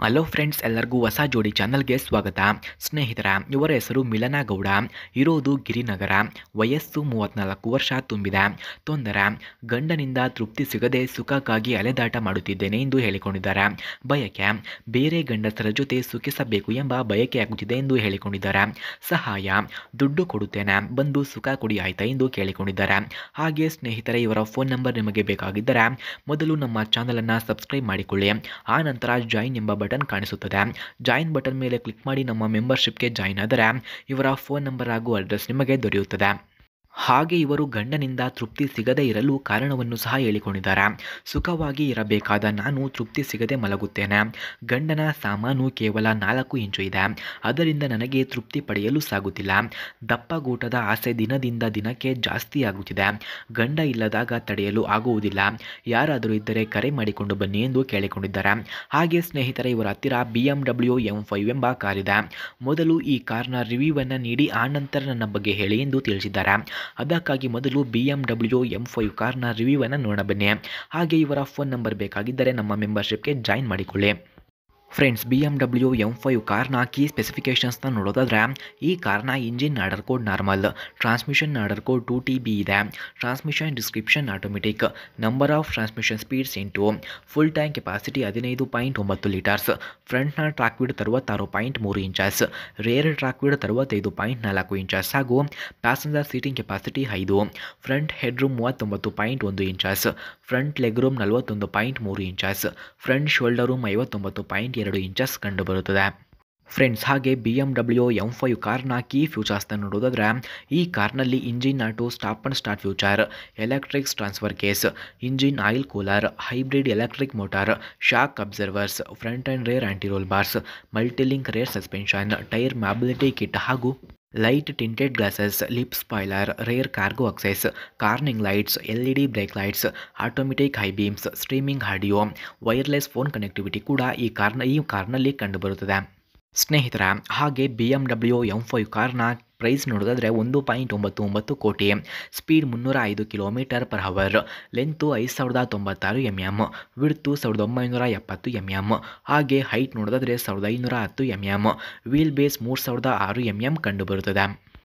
Hello friends, ಎಲ್ಲರಿಗೂ ಹೊಸ ಜೋಡಿ ಚಾನಲ್ಗೆ ಸ್ವಾಗತ. ಸ್ನೇಹಿತರ, ಇವರ ಹೆಸರು ಮಿಲನ ಗೌಡ. ಇರೋದು ಗಿರಿನಗರ. ವಯಸ್ಸು 34 ವರ್ಷ ತುಂಬಿದೆ. ತೊಂದರೆ: ಗಂಡನಿಂದ ತೃಪ್ತಿ ಸಿಗದೆ ಸುಖಕ್ಕಾಗಿ ಅಲೆದಾಟ ಮಾಡುತ್ತಿದ್ದೇನೆ ಎಂದು ಹೇಳಿಕೊಂಡಿದ್ದಾರೆ. ಬಯಕೆ: ಬೇರೆ ಗಂಡಸರ ಜೊತೆ ಸುಖಿಸಬೇಕು ಎಂಬ ಬಯಕೆ ಆಗುತ್ತಿದೆ ಎಂದು ಹೇಳಿಕೊಂಡಿದ್ದಾರೆ. ಸಹಾಯ: ದುಡ್ಡು ಕೊಡುತ್ತೇನೆ, ಬಂದು ಸುಖ ಕೊಡಿ ಆಯ್ತಾ ಎಂದು ಕೇಳಿಕೊಂಡಿದ್ದಾರೆ. ಹಾಗೆ ಸ್ನೇಹಿತರೆ, ಇವರ ಫೋನ್ ನಂಬರ್ ನಿಮಗೆ ಬೇಕಾಗಿದ್ದರೆ ಮೊದಲು ನಮ್ಮ ಚಾನಲನ್ನು ಸಬ್ಸ್ಕ್ರೈಬ್ ಮಾಡಿಕೊಳ್ಳಿ. ಆ ನಂತರ ಜಾಯಿನ್ ಎಂಬ ಬಟನ್ ಕಾಣಿಸುತ್ತದೆ. ಜಾಯಿನ್ ಬಟನ್ ಮೇಲೆ ಕ್ಲಿಕ್ ಮಾಡಿ ನಮ್ಮ ಮೆಂಬರ್ಶಿಪ್ಗೆ ಜಾಯಿನ್ ಆದರೆ ಇವರ ಫೋನ್ ನಂಬರ್ ಹಾಗೂ ಅಡ್ರೆಸ್ ನಿಮಗೆ ದೊರೆಯುತ್ತದೆ. ಹಾಗೆ ಇವರು ಗಂಡನಿಂದ ತೃಪ್ತಿ ಸಿಗದೇ ಇರಲು ಕಾರಣವನ್ನು ಸಹ ಹೇಳಿಕೊಂಡಿದ್ದಾರೆ. ಸುಖವಾಗಿ ಇರಬೇಕಾದ ನಾನು ತೃಪ್ತಿ ಸಿಗದೆ ಮಲಗುತ್ತೇನೆ. ಗಂಡನ ಸಾಮಾನು ಕೇವಲ 4 ಇಂಚು ಇದೆ. ಅದರಿಂದ ನನಗೆ ತೃಪ್ತಿ ಪಡೆಯಲು ಸಾಗುತ್ತಿಲ್ಲ. ದಪ್ಪಗೂಟದ ಆಸೆ ದಿನದಿಂದ ದಿನಕ್ಕೆ ಜಾಸ್ತಿ ಆಗುತ್ತಿದೆ. ಗಂಡ ಇಲ್ಲದಾಗ ತಡೆಯಲು ಆಗುವುದಿಲ್ಲ. ಯಾರಾದರೂ ಇದ್ದರೆ ಕರೆ ಮಾಡಿಕೊಂಡು ಬನ್ನಿ ಎಂದು ಕೇಳಿಕೊಂಡಿದ್ದಾರೆ. ಹಾಗೆ ಸ್ನೇಹಿತರೆ, ಇವರ ಹತ್ತಿರ BMW M5 ಎಂಬ ಕಾರಿದೆ. ಮೊದಲು ಈ ಕಾರ್ನ ರಿವ್ಯೂವನ್ನು ನೀಡಿ ಆನಂತರ ನನ್ನ ಬಗ್ಗೆ ಹೇಳಿ ಎಂದು ತಿಳಿಸಿದ್ದಾರೆ. ಅದಕ್ಕಾಗಿ ಮೊದಲು BMW M5 ಕಾರ್ನ ರಿವ್ಯೂವನ್ನು ನೋಡೋಣ ಬನ್ನಿ. ಹಾಗೆ ಇವರ ಫೋನ್ ನಂಬರ್ ಬೇಕಾಗಿದ್ದರೆ ನಮ್ಮ ಮೆಂಬರ್ಶಿಪ್ಗೆ ಜಾಯಿನ್ ಮಾಡಿಕೊಳ್ಳಿ. ಫ್ರೆಂಡ್ಸ್, BMW M5 ಕಾರ್ನ ಕೀ ಸ್ಪೆಸಿಫಿಕೇಷನ್ಸ್ನ ನೋಡೋದಾದರೆ, ಈ ಕಾರ್ನ engine order code normal, transmission order code 2TB ಇದೆ, transmission description automatic, number of transmission speeds 8, full tank capacity 15.9 litres, ಫ್ರಂಟ್ನ track width 66.3 inches, rear track width 65.4 inches ಹಾಗೂ passenger seating capacity 5, front head room 39.1 inches, front leg room 41.3 inches, front shoulder room 59.2 inches ಕಂಡುಬರುತ್ತದೆ. Friends, ಹಾಗೆ BMW M5 ಕಾರ್ನ key ಫ್ಯೂಚರ್ಸ್ನ ನೋಡೋದಾದರೆ, ಈ ಕಾರ್ನಲ್ಲಿ engine auto stop and start future, electrics transfer case, engine oil cooler, hybrid electric motor, shock absorbers, front and rear anti roll bars, multilink rear suspension, tyre mobility kit ಹಾಗೂ light tinted glasses, lip spoiler, rear cargo access, cornering lights, LED brake lights, automatic high beams, streaming audio, wireless phone connectivity ಕೂಡ ಈ ಕಾರ್ನಲ್ಲಿ ಕಂಡುಬರುತ್ತದೆ. ಸ್ನೇಹಿತರ, ಹಾಗೆ BMW M5 ಕಾರ್ನ price ನೋಡೋದಾದರೆ 1.99 ಕೋಟಿ, speed 305 km/h, length 5096 mm, width 1970 mm, ಹಾಗೆ ಹೈಟ್ ನೋಡೋದಾದರೆ 1510 mm, ವೀಲ್ ಬೇಸ್ 3006 mm ಕಂಡುಬರುತ್ತದೆ.